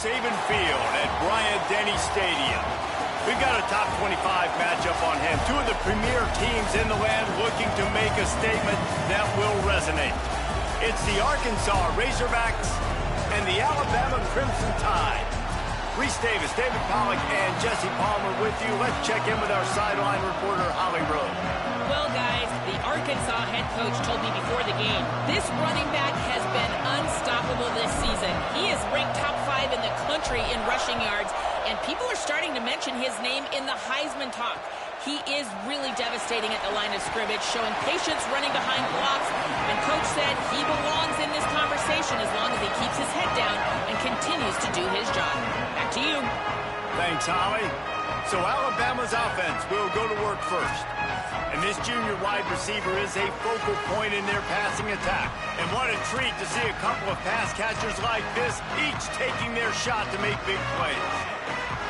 Saban Field at Bryant-Denny Stadium. We've got a top 25 matchup on hand. Two of the premier teams in the land looking to make a statement that will resonate. It's the Arkansas Razorbacks and the Alabama Crimson Tide. Reese Davis, David Pollack, and Jesse Palmer with you. Let's check in with our sideline reporter, Holly Rowe. Well, guys, the Arkansas head coach told me before the game, this running back has been unstoppable this season. He is ranked top 5 in the country in rushing yards, and people are starting to mention his name in the Heisman talk. He is really devastating at the line of scrimmage, showing patience running behind blocks, and Coach said he belongs in this conversation as long as he keeps his head down and continues to do his job. Back to you. Thanks, Holly. So Alabama's offense will go to work first. And this junior wide receiver is a focal point in their passing attack. And what a treat to see a couple of pass catchers like this, each taking their shot to make big plays.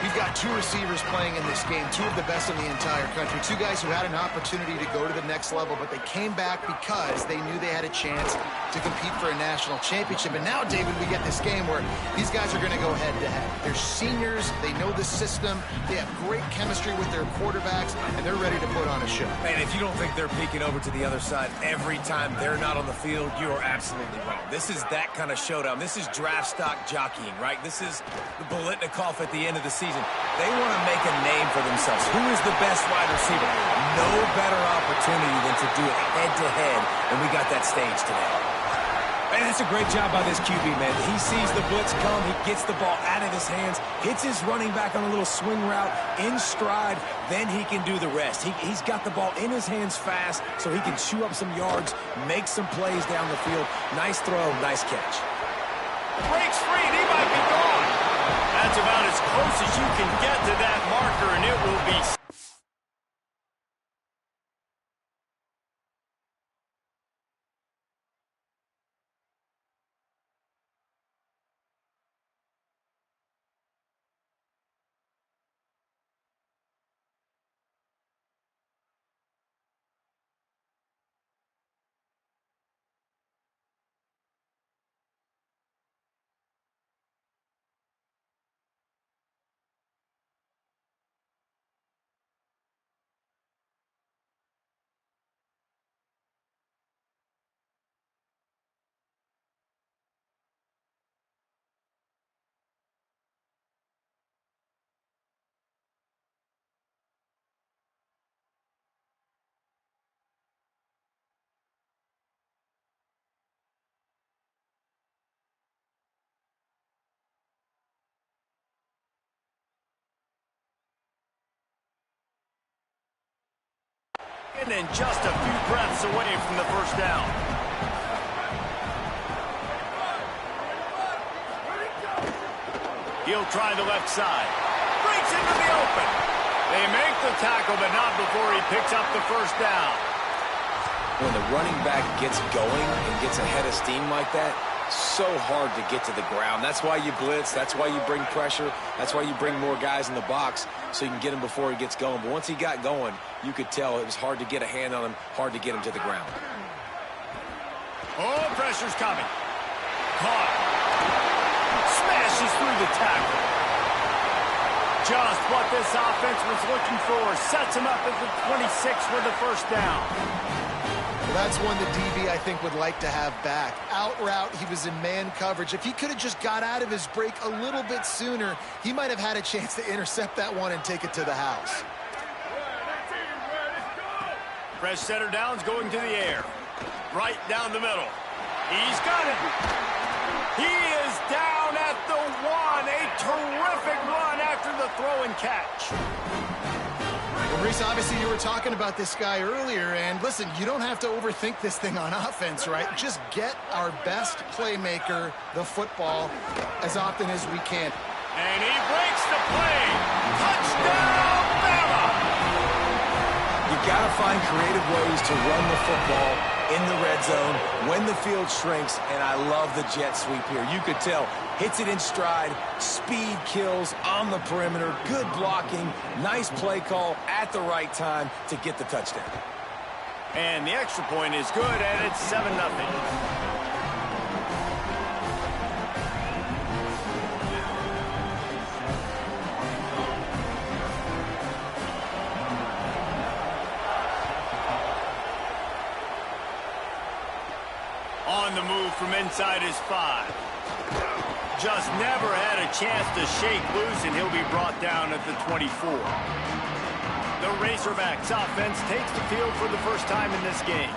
We've got two receivers playing in this game, two of the best in the entire country, two guys who had an opportunity to go to the next level, but they came back because they knew they had a chance to compete for a national championship. And now, David, we get this game where these guys are going to go head-to-head. They're seniors, they know the system, they have great chemistry with their quarterbacks, and they're ready to put on a show. Man, if you don't think they're peeking over to the other side every time they're not on the field, you are absolutely wrong. This is that kind of showdown. This is draft stock jockeying, right? This is the Bolitnikoff at the end of the season. They want to make a name for themselves. Who is the best wide receiver? No better opportunity than to do it head-to-head, and we got that stage today. And that's a great job by this QB, man. He sees the blitz come, he gets the ball out of his hands, hits his running back on a little swing route, in stride, then he can do the rest. He's got the ball in his hands fast, so he can chew up some yards, make some plays down the field. Nice throw, nice catch. Breaks free, and he might be gone. That's about as close as you can get to that marker, and it will be... And then just a few breaths away from the first down. He'll try the left side. Breaks into the open. They make the tackle, but not before he picks up the first down. When the running back gets going and gets ahead of steam like that, so hard to get to the ground. That's why you blitz. That's why you bring pressure. That's why you bring more guys in the box so you can get him before he gets going. But once he got going, you could tell it was hard to get a hand on him, hard to get him to the ground. Oh, pressure's coming. Caught. Smashes through the tackle. Just what this offense was looking for. Sets him up at the 26 for the first down. Well, that's one the DB, I think, would like to have back. Out route, he was in man coverage. If he could have just got out of his break a little bit sooner, he might have had a chance to intercept that one and take it to the house. Fresh center downs going to the air. Right down the middle. He's got it. He is down at the 1. A terrific run after the throw and catch. Well, Reese, obviously you were talking about this guy earlier, and listen, you don't have to overthink this thing on offense, right? Just get our best playmaker the football as often as we can. And he breaks the play. Touchdown, Bama! You got to find creative ways to run the football in the red zone when the field shrinks, and I love the jet sweep here. You could tell, hits it in stride, speed kills on the perimeter, good blocking, nice play call at the right time to get the touchdown. And the extra point is good, and it's 7-0. On the move from inside his 5. Just never had a chance to shake loose, and he'll be brought down at the 24. The Razorbacks offense takes the field for the first time in this game.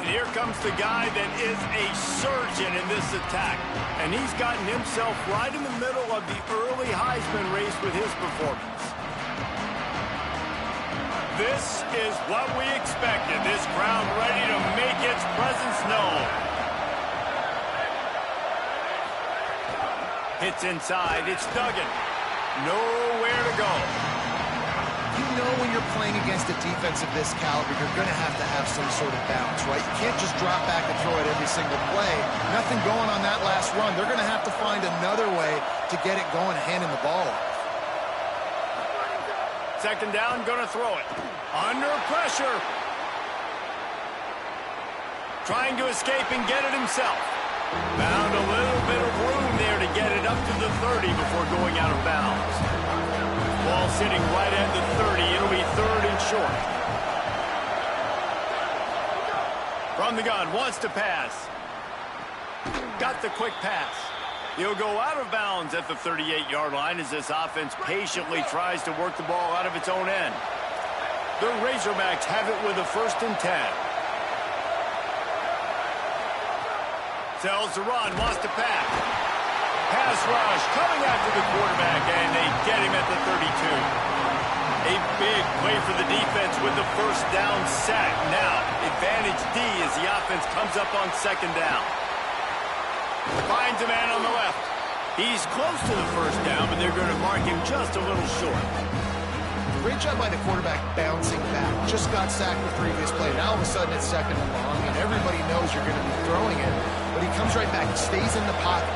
And here comes the guy that is a surgeon in this attack. And he's gotten himself right in the middle of the early Heisman race with his performance. This is what we expected. This crowd ready to make its presence known. Hits inside. It's Duggan. Nowhere to go. You know when you're playing against a defense of this caliber, you're going to have some sort of balance, right? You can't just drop back and throw it every single play. Nothing going on that last run. They're going to have to find another way to get it going, handing the ball off. Second down, going to throw it. Under pressure. Trying to escape and get it himself. Found a little bit of room there to get it up to the 30 before going out of bounds. Ball sitting right at the 30. It'll be 3rd and short. From the gun, wants to pass. Got the quick pass. He'll go out of bounds at the 38-yard line as this offense patiently tries to work the ball out of its own end. The Razorbacks have it with a 1st and 10. Tells the run, wants to pass. Pass rush coming after the quarterback, and they get him at the 32. A big play for the defense with the 1st down sack. Now, advantage D as the offense comes up on 2nd down. Finds a man on the left. He's close to the 1st down, but they're going to mark him just a little short. Great job by the quarterback bouncing back. Just got sacked the previous play. Now all of a sudden it's 2nd and long, and everybody knows you're going to be throwing it. But he comes right back. He stays in the pocket.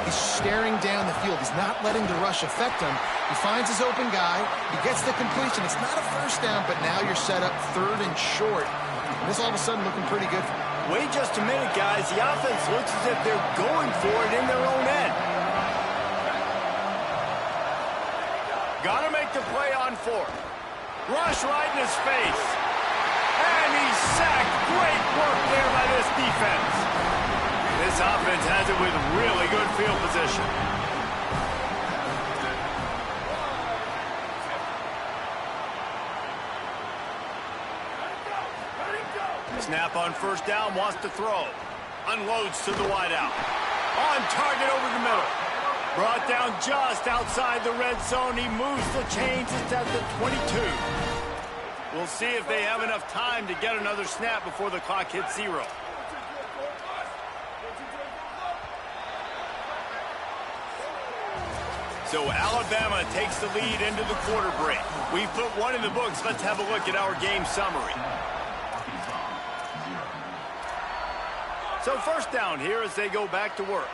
He's staring down the field. He's not letting the rush affect him. He finds his open guy. He gets the completion. It's not a 1st down, but now you're set up 3rd and short. And this all of a sudden looking pretty good. Wait just a minute, guys. The offense looks as if they're going for it in their own end. Got to make the play on 4th. Rush right in his face. And he's sacked. Great work there by this defense. This offense has it with really good field position. Snap on 1st down, wants to throw. Unloads to the wideout. On target over the middle. Brought down just outside the red zone. He moves the chains. It's at the 22. We'll see if they have enough time to get another snap before the clock hits 0. So Alabama takes the lead into the quarter break. We've put one in the books. Let's have a look at our game summary. So 1st down here as they go back to work.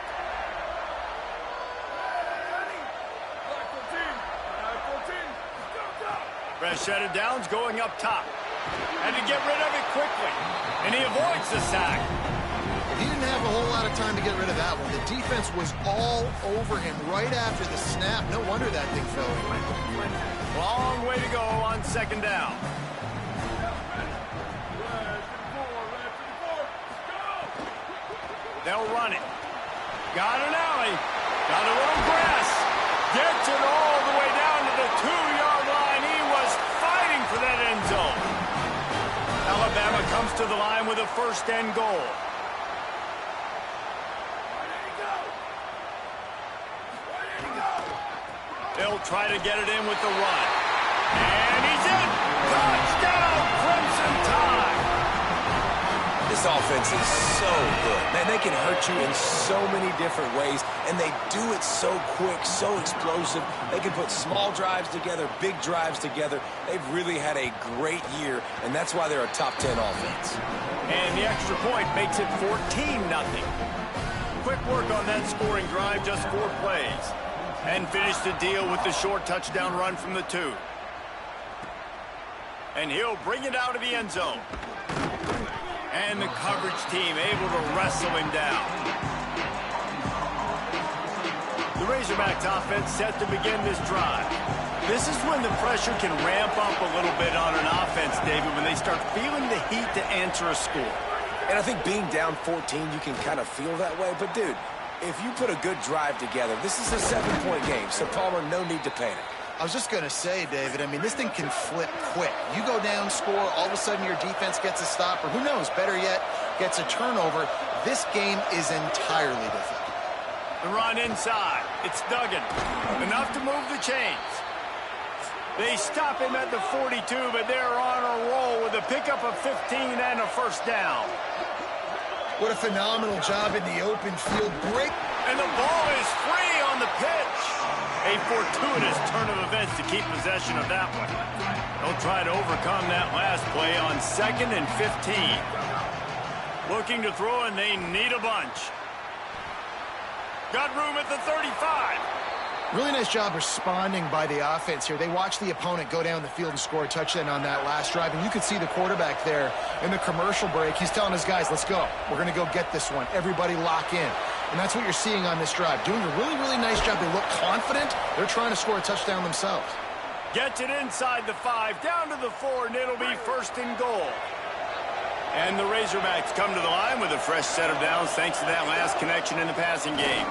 Fresh set of downs going up top. And to get rid of it quickly. And he avoids the sack. He didn't have a whole lot of time to get rid of that one. The defense was all over him right after the snap. No wonder that thing fell away. Long way to go on 2nd down. They'll run it. Got an alley. Got a little grass. Gets it all the way down to the 2-yard line. He was fighting for that end zone. Alabama comes to the line with a 1st and goal. They'll try to get it in with the run. And he's in. Touchdown, Crimson Tide. This offense is so good. Man, they can hurt you in so many different ways, and they do it so quick, so explosive. They can put small drives together, big drives together. They've really had a great year, and that's why they're a top 10 offense. And the extra point makes it 14-0. Quick work on that scoring drive, just 4 plays. And finish the deal with the short touchdown run from the 2. And he'll bring it out of the end zone. And the coverage team able to wrestle him down. The Razorbacks offense set to begin this drive. This is when the pressure can ramp up a little bit on an offense, David, when they start feeling the heat to answer a score. And I think being down 14, you can kind of feel that way. But, dude, if you put a good drive together, this is a 7-point game, so Palmer, no need to panic. I was just going to say, David, I mean, this thing can flip quick. You go down, score, all of a sudden your defense gets a stop, or who knows, better yet, gets a turnover. This game is entirely different. The run inside. It's Duggan. Enough to move the chains. They stop him at the 42, but they're on a roll with a pickup of 15 and a first down. What a phenomenal job in the open field break. And the ball is free on the pitch. A fortuitous turn of events to keep possession of that one. They'll try to overcome that last play on 2nd and 15. Looking to throw, and they need a bunch. Got room at the 35. Really nice job responding by the offense here. They watched the opponent go down the field and score a touchdown on that last drive, and you could see the quarterback there in the commercial break. He's telling his guys, let's go. We're going to go get this one. Everybody lock in. And that's what you're seeing on this drive. Doing a really, really nice job. They look confident. They're trying to score a touchdown themselves. Gets it inside the 5, down to the 4, and it'll be 1st and goal. And the Razorbacks come to the line with a fresh set of downs thanks to that last connection in the passing game.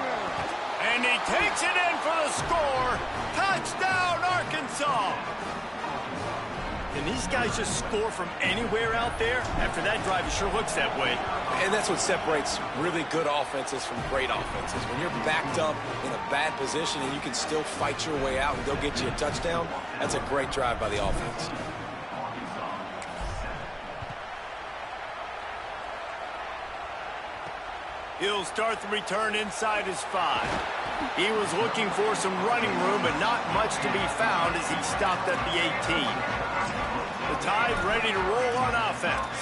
And he takes it in for the score. Touchdown, Arkansas. Can these guys just score from anywhere out there? After that drive, it sure looks that way. And that's what separates really good offenses from great offenses. When you're backed up in a bad position and you can still fight your way out and go get you a touchdown, that's a great drive by the offense. He'll start the return inside his 5. He was looking for some running room, but not much to be found as he stopped at the 18. The Tide ready to roll on offense.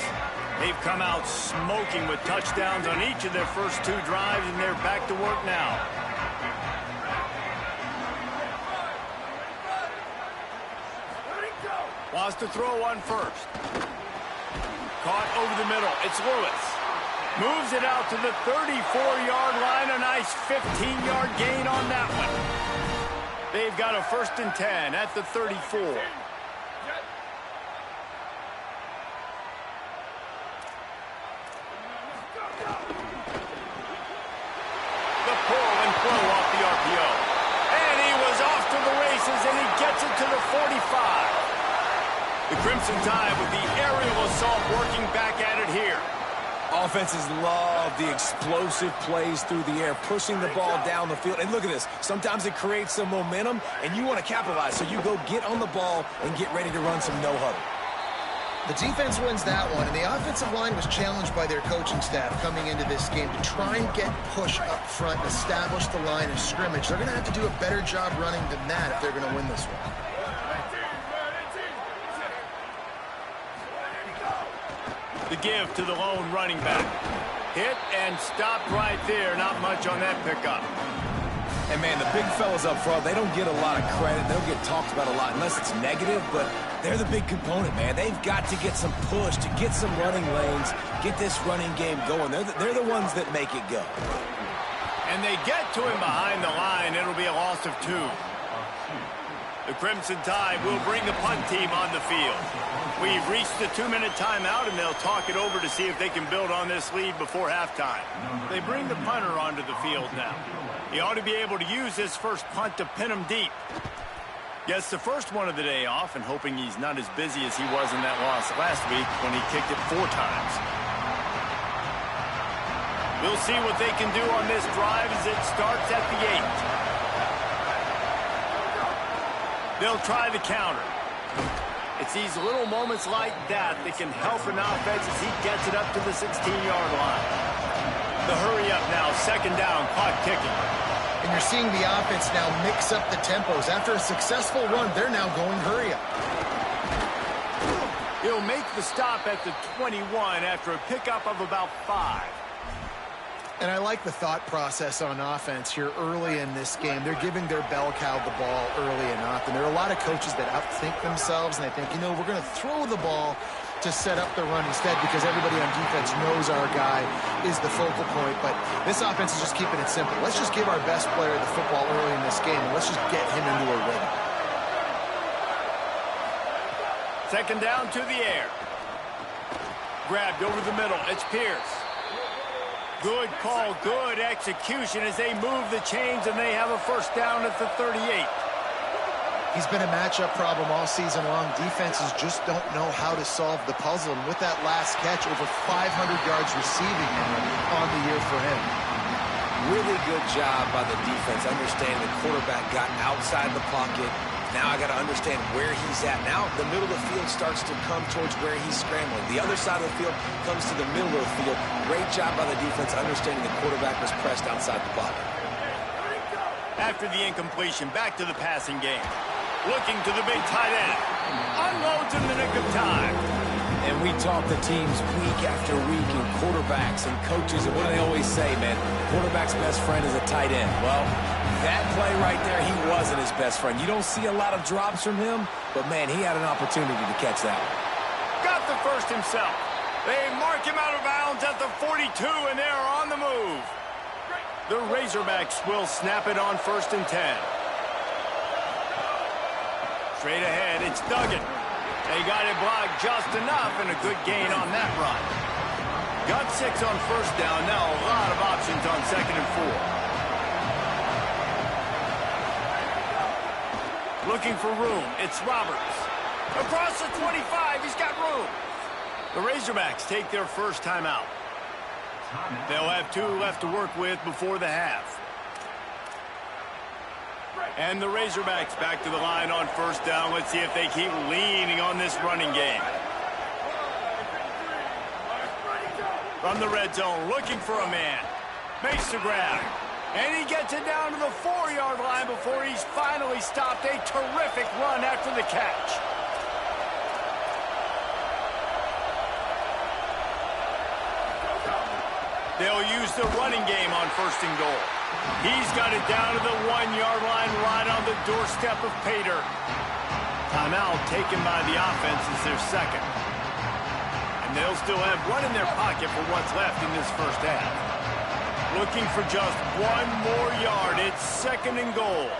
They've come out smoking with touchdowns on each of their first 2 drives, and they're back to work now. Wants to throw one first. Caught over the middle. It's Lewis. Moves it out to the 34-yard line. A nice 15-yard gain on that one. They've got a 1st and 10 at the 34. The pull and throw off the RPO. And he was off to the races, and he gets it to the 45. The Crimson Tide with the aerial assault working back at it here. Offenses love the explosive plays through the air, pushing the ball down the field. And look at this. Sometimes it creates some momentum, and you want to capitalize. So you go get on the ball and get ready to run some no-huddle. The defense wins that one, and the offensive line was challenged by their coaching staff coming into this game to try and get push up front and establish the line of scrimmage. They're going to have to do a better job running than that if they're going to win this one. The give to the lone running back. Hit and stopped right there. Not much on that pickup. And, man, the big fellas up front, they don't get a lot of credit. They don't get talked about a lot unless it's negative, but they're the big component, man. They've got to get some push, to get some running lanes, get this running game going. They're the ones that make it go. And they get to him behind the line. It'll be a loss of 2. The Crimson Tide will bring the punt team on the field. We've reached the 2-minute timeout, and they'll talk it over to see if they can build on this lead before halftime. They bring the punter onto the field now. He ought to be able to use this first punt to pin him deep. Gets the first one of the day off, and hoping he's not as busy as he was in that loss last week when he kicked it 4 times. We'll see what they can do on this drive as it starts at the 8. They'll try the counter. It's these little moments like that that can help an offense as he gets it up to the 16-yard line. The hurry up now, 2nd down, clock ticking. And you're seeing the offense now mix up the tempos. After a successful run, they're now going hurry up. He'll make the stop at the 21 after a pickup of about 5. And I like the thought process on offense here early in this game. They're giving their bell cow the ball early and often. There are a lot of coaches that outthink themselves, and they think, you know, we're going to throw the ball to set up the run instead because everybody on defense knows our guy is the focal point. But this offense is just keeping it simple. Let's just give our best player the football early in this game, and let's just get him into a rhythm. 2nd down to the air. Grabbed over the middle. It's Pierce. Good call, good execution as they move the chains, and they have a first down at the 38. He's been a matchup problem all season long. Defenses just don't know how to solve the puzzle. And with that last catch, over 500 yards receiving on the year for him. Really good job by the defense, understanding the quarterback got outside the pocket. Now I got to understand where he's at. Now the middle of the field starts to come towards where he's scrambling. The other side of the field comes to the middle of the field. Great job by the defense, understanding the quarterback was pressed outside the pocket. After the incompletion, back to the passing game. Looking to the big tight end. Unloads in the nick of time. And we talk to teams week after week, and quarterbacks and coaches, and what do they always say, man? Quarterback's best friend is a tight end. Well, that play right there, he wasn't his best friend. You don't see a lot of drops from him, but, man, he had an opportunity to catch that one. Got the first himself. They mark him out of bounds at the 42, and they're on the move. The Razorbacks will snap it on 1st and 10. Straight ahead, it's Duggan. They got it blocked just enough, and a good gain on that run. Got 6 on first down. Now a lot of options on 2nd and 4. Looking for room. It's Roberts. Across the 25. He's got room. The Razorbacks take their first timeout. They'll have 2 left to work with before the half. And the Razorbacks back to the line on first down. Let's see if they keep leaning on this running game. From the red zone, looking for a man. Makes the grab. And he gets it down to the 4-yard line before he's finally stopped. A terrific run after the catch. They'll use the running game on 1st and goal. He's got it down to the 1-yard line right on the doorstep of Pater. Timeout taken by the offense is their second. And they'll still have one in their pocket for what's left in this first half. Looking for just 1 more yard. It's 2nd and goal.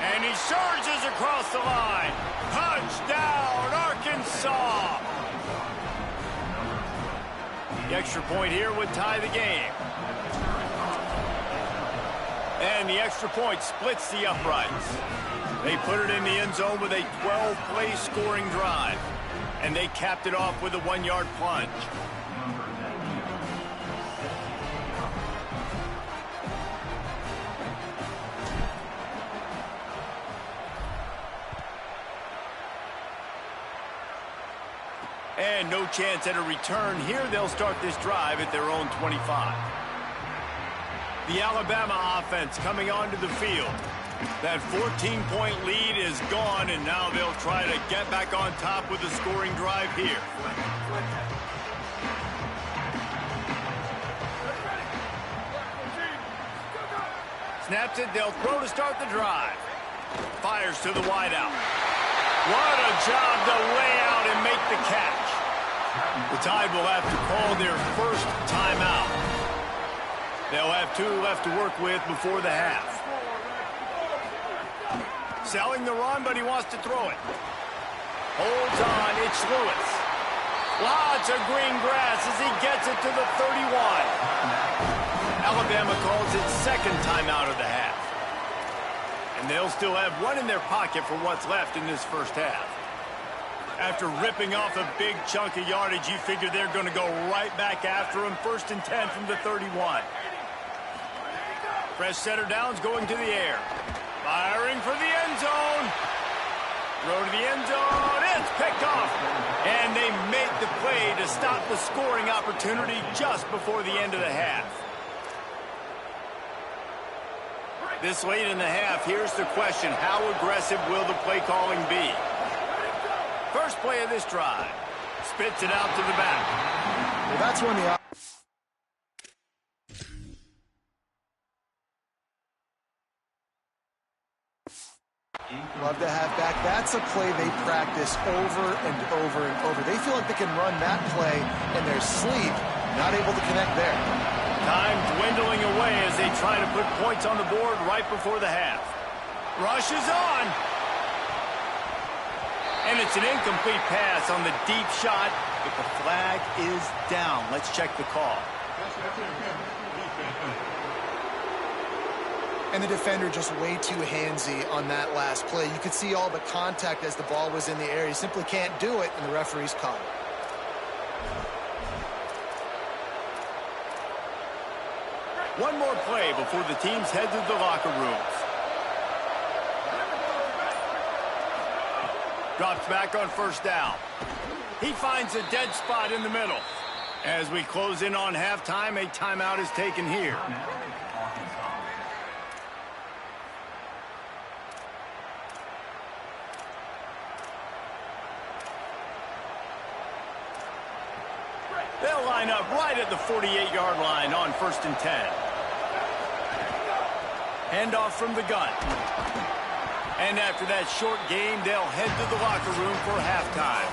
And he surges across the line. Touchdown, Arkansas! The extra point here would tie the game. And the extra point splits the uprights. They put it in the end zone with a 12-play scoring drive. And they capped it off with a 1-yard plunge. And no chance at a return here. They'll start this drive at their own 25. The Alabama offense coming onto the field. That 14-point lead is gone, and now they'll try to get back on top with a scoring drive here. Snaps it, they'll throw to start the drive. Fires to the wideout. What a job to lay out and make the catch. The Tide will have to call their first timeout. They'll have 2 left to work with before the half. Selling the run, but he wants to throw it. Holds on, it's Lewis. Lots of green grass as he gets it to the 31. Alabama calls its second timeout of the half. And they'll still have 1 in their pocket for what's left in this first half. After ripping off a big chunk of yardage, you figure they're going to go right back after him. 1st and 10 from the 31. Fresh setter downs going to the air. Firing for the end zone. Throw to the end zone. It's picked off. And they make the play to stop the scoring opportunity just before the end of the half. This late in the half, here's the question. How aggressive will the play calling be? First play of this drive. Spits it out to the back. Well, that's when the... Love to have back. That's a play they practice over and over and over. They feel like they can run that play in their sleep. Not able to connect there. Time dwindling away as they try to put points on the board right before the half. Rush is on. And it's an incomplete pass on the deep shot. But the flag is down. Let's check the call. And the defender just way too handsy on that last play. You could see all the contact as the ball was in the air. He simply can't do it, and the referee's caught it. One more play before the teams head to the locker rooms. Drops back on first down. He finds a dead spot in the middle. As we close in on halftime, a timeout is taken here. They'll line up right at the 48-yard line on 1st and 10. Handoff from the gun. And after that short game, they'll head to the locker room for halftime.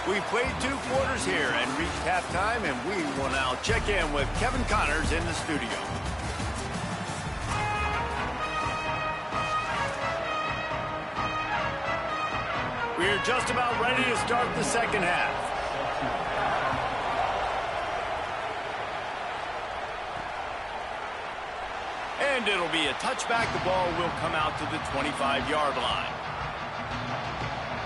We played 2 quarters here and reached halftime, and we will now check in with Kevin Connors in the studio. We're just about ready to start the second half. And it'll be a touchback. The ball will come out to the 25-yard line.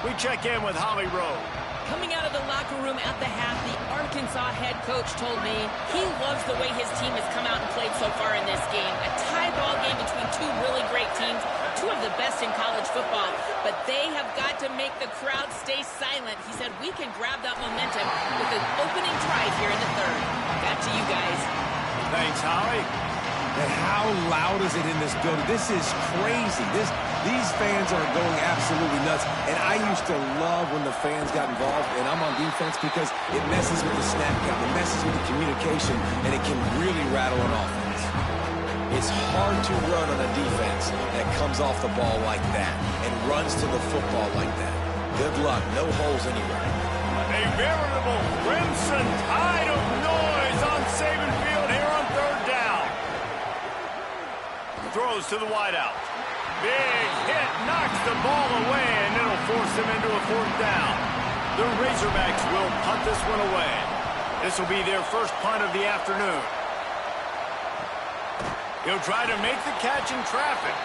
We check in with Holly Rowe. Coming out of the locker room at the half, the Arkansas head coach told me he loves the way his team has come out and played so far in this game. A tie ball game between 2 really great teams, 2 of the best in college football. But they have got to make the crowd stay silent. He said we can grab that momentum with an opening drive here in the 3rd. Back to you guys. Thanks, Holly. And how loud is it in this building? This is crazy. These fans are going absolutely nuts. And I used to love when the fans got involved, and I'm on defense because it messes with the snap count, it messes with the communication, and it can really rattle an offense. It's hard to run on a defense that comes off the ball like that and runs to the football like that. Good luck. No holes anywhere. A veritable crimson tide of noise on Saban Field here on 3rd down. Throws to the wideout. Big hit, knocks the ball away, and it'll force him into a 4th down. The Razorbacks will punt this one away. This will be their first punt of the afternoon. He'll try to make the catch in traffic.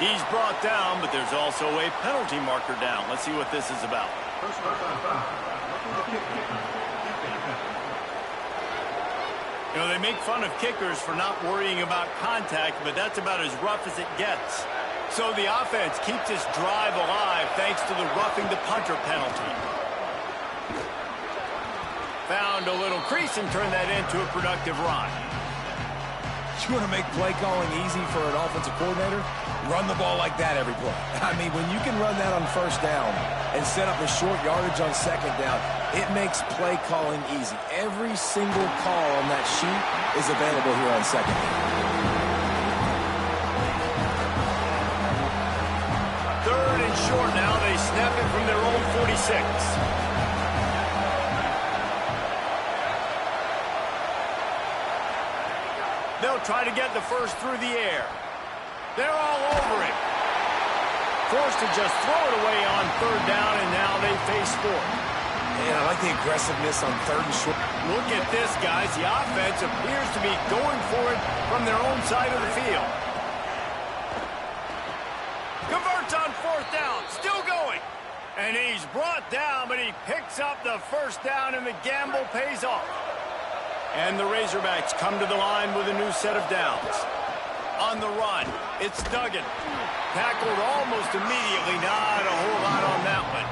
He's brought down, but there's also a penalty marker down. Let's see what this is about. You know, they make fun of kickers for not worrying about contact, but that's about as rough as it gets. So the offense keeps this drive alive thanks to the roughing the punter penalty. Found a little crease and turned that into a productive run. You want to make play calling easy for an offensive coordinator? Run the ball like that every play. I mean, when you can run that on 1st down and set up a short yardage on 2nd down, it makes play calling easy. Every single call on that sheet is available here on 2nd down. 3rd and short now. They snap it from their own 46. They'll try to get the first through the air. They're all over it. Forced to just throw it away on 3rd down, and now they face 4th. Man, I like the aggressiveness on 3rd and short. Look at this, guys. The offense appears to be going for it from their own side of the field. Converts on 4th down. Still going. And he's brought down, but he picks up the 1st down, and the gamble pays off. And the Razorbacks come to the line with a new set of downs. On the run, it's Duggan. Tackled almost immediately. Not a whole lot on that one.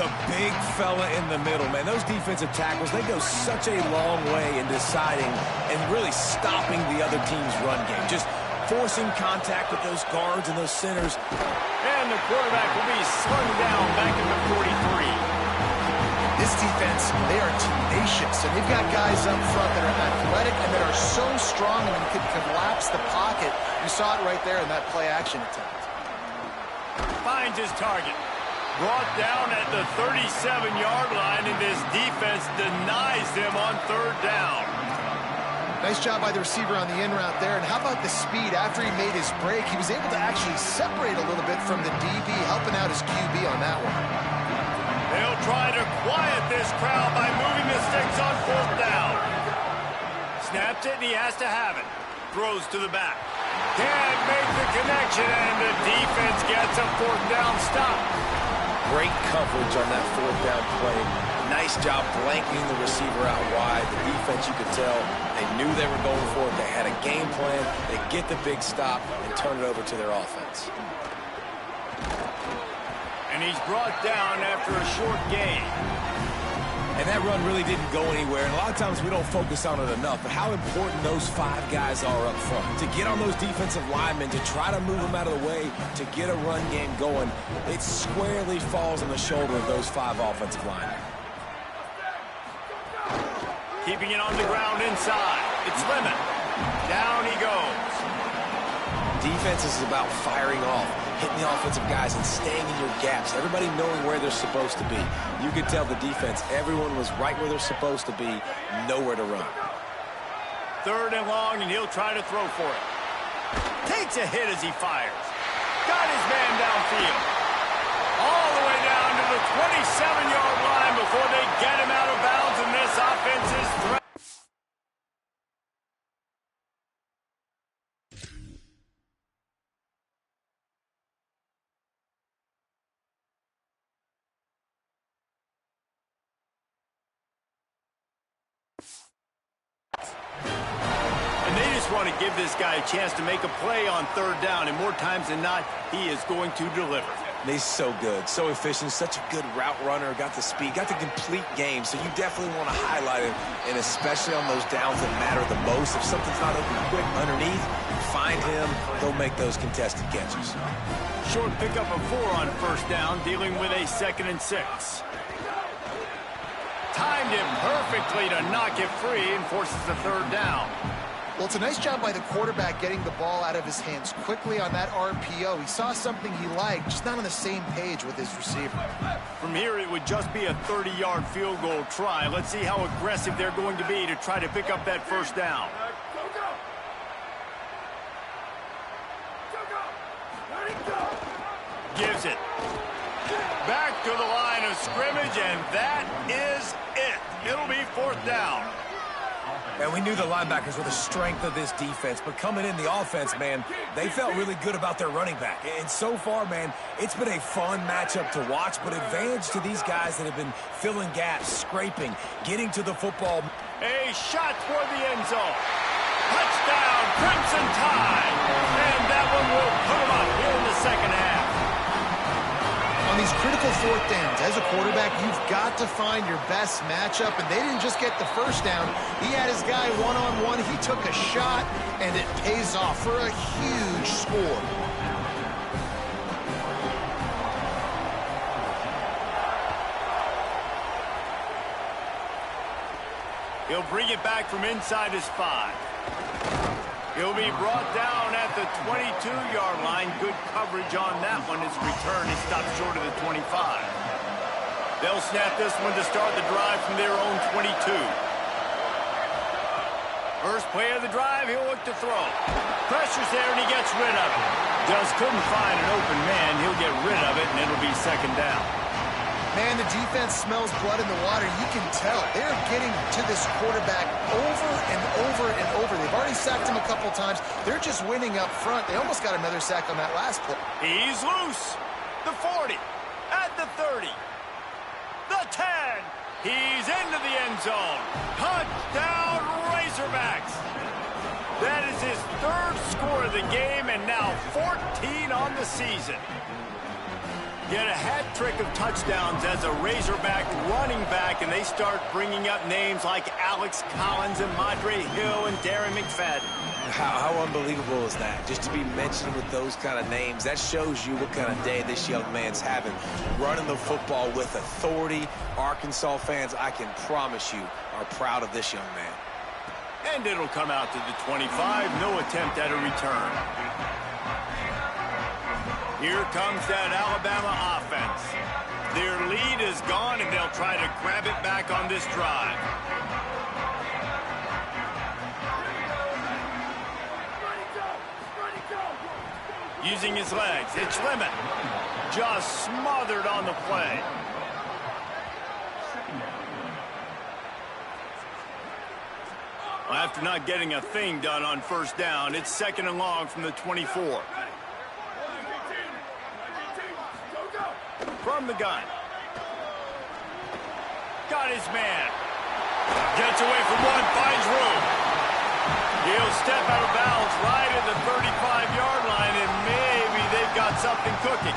The big fella in the middle, man. Those defensive tackles, they go such a long way in deciding and really stopping the other team's run game. Just forcing contact with those guards and those centers. And the quarterback will be slung down back in the 43. This defense, they are tenacious, and they've got guys up front that are athletic and that are so strong and can collapse the pocket. You saw it right there in that play-action attempt. Finds his target. Brought down at the 37-yard line, and this defense denies them on 3rd down. Nice job by the receiver on the in route there. And how about the speed after he made his break? He was able to actually separate a little bit from the DB, helping out his QB on that one. They'll try to quiet this crowd by moving the sticks on 4th down. Snaps it, and he has to have it. Throws to the back. Can't make the connection, and the defense gets a 4th down stop. Great coverage on that 4th down play. Nice job blanketing the receiver out wide. The defense, you could tell, they knew they were going for it. They had a game plan. They get the big stop and turn it over to their offense. And he's brought down after a short gain. And that run really didn't go anywhere. And a lot of times we don't focus on it enough, but how important those 5 guys are up front. To get on those defensive linemen, to try to move them out of the way, to get a run game going, it squarely falls on the shoulder of those 5 offensive linemen. Keeping it on the ground inside. It's Lemon. Down he goes. Defense is about firing off, hitting the offensive guys and staying in your gaps. Everybody knowing where they're supposed to be. You could tell the defense, everyone was right where they're supposed to be, nowhere to run. 3rd and long, and he'll try to throw for it. Takes a hit as he fires. Got his man downfield. All the way down to the 27-yard line before they get him out of bounds, and this offense is threatened. Want to give this guy a chance to make a play on 3rd down, and more times than not, he is going to deliver. He's so good, so efficient, such a good route runner, got the speed, got the complete game, so you definitely want to highlight him, and especially on those downs that matter the most. If something's not open quick underneath, find him, he'll make those contested catches. Short pickup of 4 on 1st down, dealing with a 2nd and 6. Timed him perfectly to knock it free and forces the 3rd down. Well, it's a nice job by the quarterback getting the ball out of his hands quickly on that RPO. He saw something he liked, just not on the same page with his receiver. From here, it would just be a 30-yard field goal try. Let's see how aggressive they're going to be to try to pick up that 1st down. Gives it. Back to the line of scrimmage, and that is it. It'll be 4th down. And we knew the linebackers were the strength of this defense, but coming in the offense, man, they felt really good about their running back. And so far, man, it's been a fun matchup to watch, but advantage to these guys that have been filling gaps, scraping, getting to the football. A shot toward the end zone. Touchdown, Crimson Tide. And that one will put them up here in the 2nd half. On these critical 4th downs, as a quarterback, you've got to find your best matchup, and they didn't just get the 1st down. He had his guy one-on-one. He took a shot, and it pays off for a huge score. He'll bring it back from inside his 5. He'll be brought down at the 22-yard line. Good coverage on that one. His return is stopped short of the 25. They'll snap this one to start the drive from their own 22. First play of the drive, he'll look to throw. Pressure's there, and he gets rid of it. Just couldn't find an open man. He'll get rid of it, and it'll be 2nd down. Man, the defense smells blood in the water. You can tell. They're getting to this quarterback over and over and over. They've already sacked him a couple times. They're just winning up front. They almost got another sack on that last play. He's loose. The 40. At the 30. The 10. He's into the end zone. Touchdown, Razorbacks. That is his 3rd score of the game, and now 14 on the season. Get a hat trick of touchdowns as a Razorback running back, and they start bringing up names like Alex Collins and Madre Hill and Darren McFadden. How unbelievable is that? Just to be mentioned with those kind of names, that shows you what kind of day this young man's having. Running the football with authority. Arkansas fans, I can promise you, are proud of this young man. And it'll come out to the 25. No attempt at a return. Here comes that Alabama offense. Their lead is gone, and they'll try to grab it back on this drive. Using his legs, it's Lemon. Just smothered on the play. After not getting a thing done on first down, it's 2nd and long from the 24. From the gun. Got his man. Gets away from one, finds room. He'll step out of bounds right at the 35-yard line, and maybe they've got something cooking.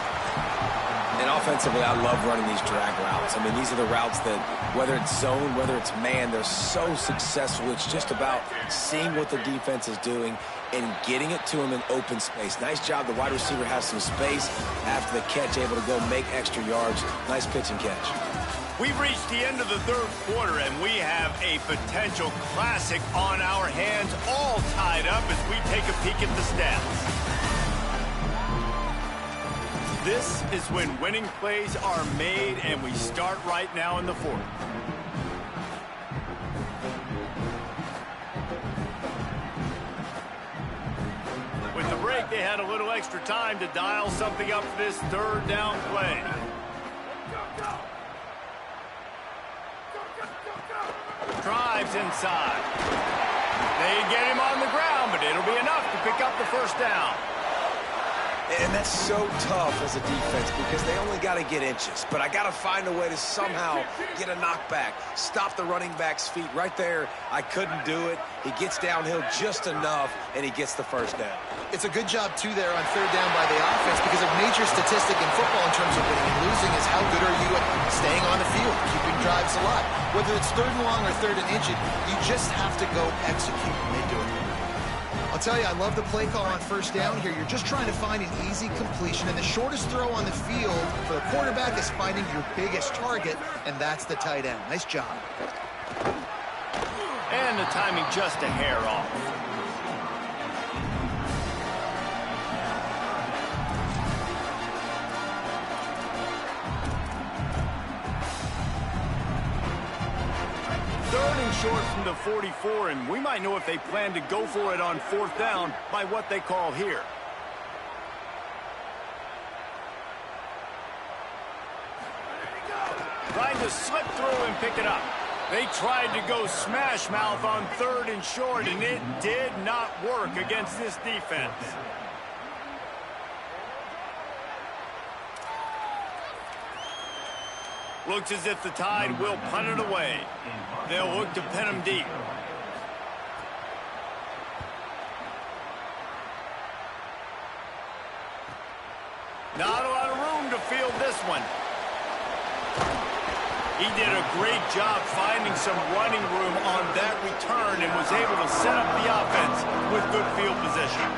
And offensively, I love running these drag routes. I mean, these are the routes that, whether it's zone, whether it's man, they're so successful. It's just about seeing what the defense is doing and getting it to him in open space. Nice job. The wide receiver has some space after the catch, able to go make extra yards. Nice pitch and catch. We've reached the end of the 3rd quarter, and we have a potential classic on our hands, all tied up as we take a peek at the stats. This is when winning plays are made, and we start right now in the 4th. With the break, they had a little extra time to dial something up for this 3rd down play. Drives inside. They get him on the ground, but it'll be enough to pick up the 1st down. And that's so tough as a defense because they only got to get inches. But I got to find a way to somehow get a knockback, stop the running back's feet right there. I couldn't do it. He gets downhill just enough, and he gets the 1st down. It's a good job, too, there on 3rd down by the offense because a major statistic in football in terms of winning and losing is how good are you at staying on the field, keeping drives alive. Whether it's 3rd and long or 3rd and inches, you just have to go execute, and they do it. I'll tell you, I love the play call on 1st down here. You're just trying to find an easy completion, and the shortest throw on the field for the quarterback is finding your biggest target, and that's the tight end. Nice job. And the timing just a hair off. Short from the 44, and we might know if they plan to go for it on 4th down by what they call here. Trying to slip through and pick it up. They tried to go smash mouth on 3rd and short, and it did not work against this defense. Looks as if the Tide will punt it away. They'll look to pin him deep. Not a lot of room to field this one. He did a great job finding some running room on that return and was able to set up the offense with good field position.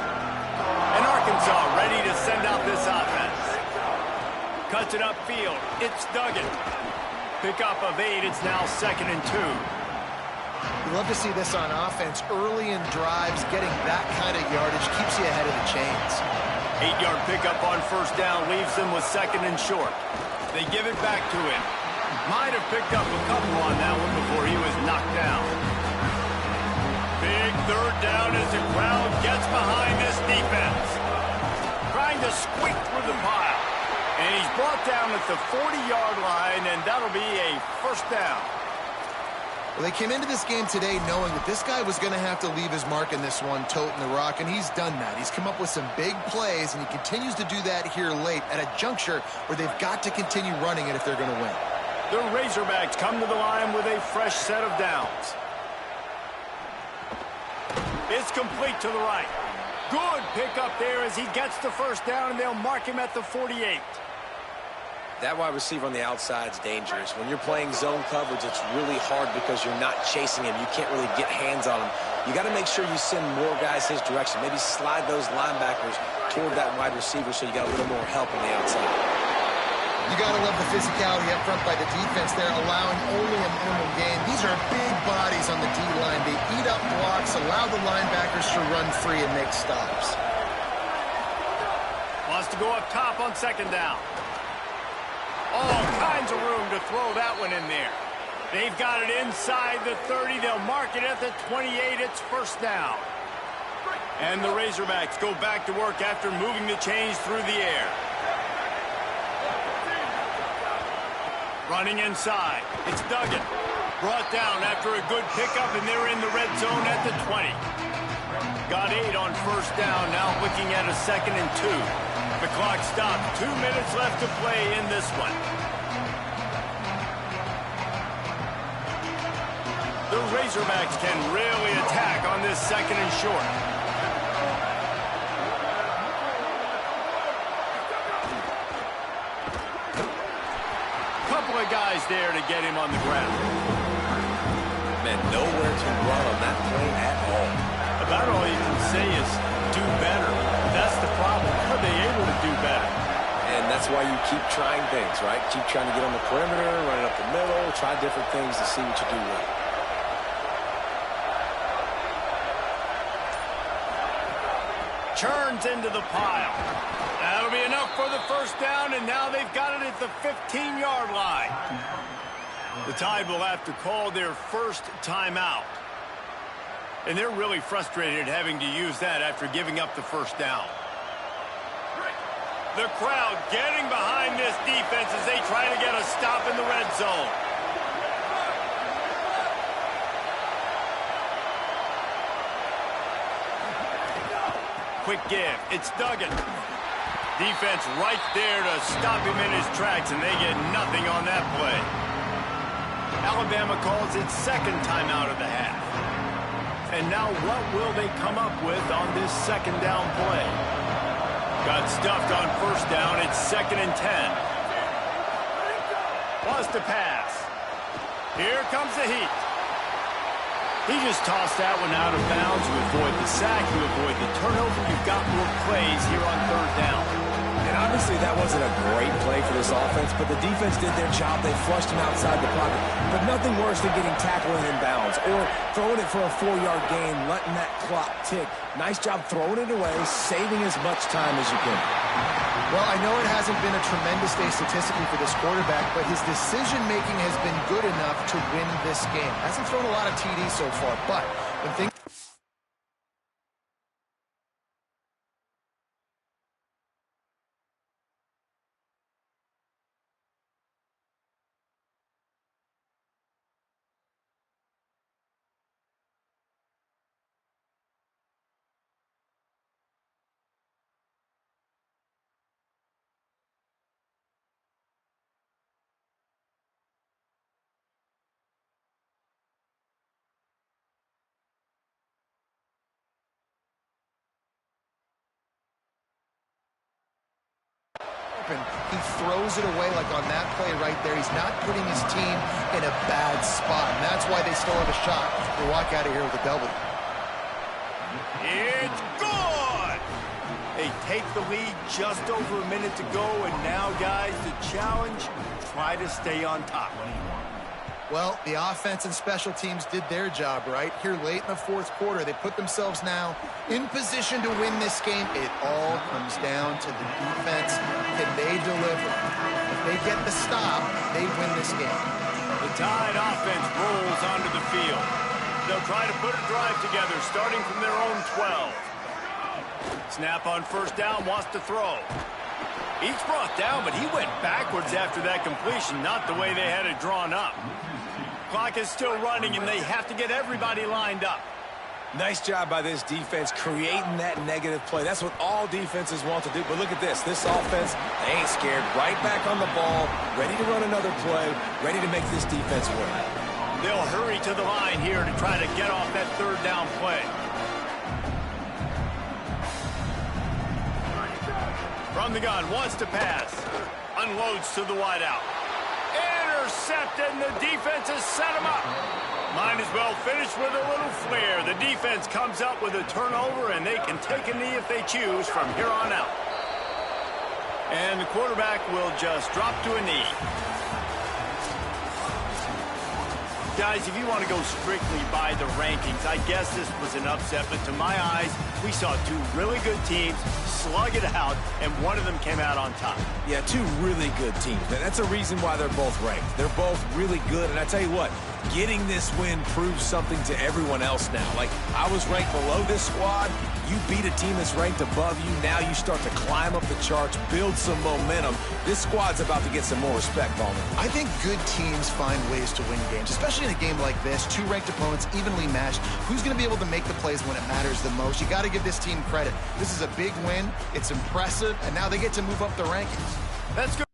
And Arkansas ready to send out this offense. Cuts it upfield. It's Duggan. Pickup of 8. It's now 2nd and 2. You love to see this on offense. Early in drives, getting that kind of yardage keeps you ahead of the chains. 8-yard pickup on 1st down leaves them with 2nd and short. They give it back to him. Might have picked up a couple on that one before he was knocked down. Big 3rd down as the crowd gets behind this defense. Trying to squeak through the pile. And he's brought down at the 40-yard line, and that'll be a 1st down. Well, they came into this game today knowing that this guy was going to have to leave his mark in this one, toting the rock, and he's done that. He's come up with some big plays, and he continues to do that here late at a juncture where they've got to continue running it if they're going to win. The Razorbacks come to the line with a fresh set of downs. It's complete to the right. Good pickup there as he gets the 1st down, and they'll mark him at the 48. That wide receiver on the outside is dangerous. When you're playing zone coverage, it's really hard because you're not chasing him. You can't really get hands on him. You got to make sure you send more guys his direction. Maybe slide those linebackers toward that wide receiver so you got a little more help on the outside. You got to love the physicality up front by the defense there, allowing only a minimum gain. These are big bodies on the D-line. They eat up blocks, allow the linebackers to run free and make stops. Wants to go up top on 2nd down. All kinds of room to throw that one in there. They've got it inside the 30. They'll mark it at the 28. It's 1st down. And the Razorbacks go back to work after moving the chains through the air. Running inside. It's Duggan. Brought down after a good pickup, and they're in the red zone at the 20. Got 8 on first down, now looking at a 2nd and 2. The clock stopped. 2 minutes left to play in this one. The Razorbacks can really attack on this 2nd and short. Couple of guys there to get him on the ground. Man, nowhere to run on that play at all. About all you can say is do better. That's the problem. Are they able to do better? And that's why you keep trying things, right? Keep trying to get on the perimeter, run it up the middle, try different things to see what you do well. Churns into the pile. That'll be enough for the first down, and now they've got it at the 15-yard line. The Tide will have to call their first timeout. And they're really frustrated having to use that after giving up the first down. The crowd getting behind this defense as they try to get a stop in the red zone. Quick give. It's Duggan. Defense right there to stop him in his tracks, and they get nothing on that play. Alabama calls its 2nd timeout of the half. And now what will they come up with on this 2nd down play? Got stuffed on first down. It's 2nd and 10. Wants to pass. Here comes the heat. He just tossed that one out of bounds. You avoid the sack. You avoid the turnover. You've got more plays here on 3rd down. And obviously that wasn't a great play for this offense, but the defense did their job. They flushed him outside the pocket. But nothing worse than getting tackled in bounds or throwing it for a 4-yard gain, letting that clock tick. Nice job throwing it away, saving as much time as you can. Well, I know it hasn't been a tremendous day statistically for this quarterback, but his decision-making has been good enough to win this game. Hasn't thrown a lot of TDs so far, but when things... He throws it away like on that play right there. He's not putting his team in a bad spot, and that's why they still have a shot to walk out of here with a W. It's good! They take the lead just over a minute to go, and now, guys, the challenge, try to stay on top. Well, the offense and special teams did their job, right? Here late in the 4th quarter, they put themselves now in position to win this game. It all comes down to the defense. Can they deliver? If they get the stop, they win this game. The Tide offense rolls onto the field. They'll try to put a drive together, starting from their own 12. Snap on first down, wants to throw. He's brought down, but he went backwards after that completion, not the way they had it drawn up. Clock is still running, and they have to get everybody lined up. Nice job by this defense creating that negative play. That's what all defenses want to do. But look at this. This offense, they ain't scared. Right back on the ball, ready to run another play, ready to make this defense win. They'll hurry to the line here to try to get off that 3rd down play. From the gun, wants to pass. Unloads to the wideout. Intercepted, and the defense has set him up. Might as well finish with a little flair. The defense comes up with a turnover, and they can take a knee if they choose from here on out. And the quarterback will just drop to a knee. Guys, if you want to go strictly by the rankings, I guess this was an upset, but to my eyes, we saw 2 really good teams slug it out, and one of them came out on top. Yeah, 2 really good teams. And that's a reason why they're both ranked. They're both really good, and I tell you what, getting this win proves something to everyone else now. Like, I was ranked below this squad. You beat a team that's ranked above you. Now you start to climb up the charts, build some momentum. This squad's about to get some more respect on them. I think good teams find ways to win games, especially in in a game like this, two ranked opponents, evenly matched, who's going to be able to make the plays when it matters the most? You got to give this team credit. This is a big win. It's impressive, and now they get to move up the rankings. That's good.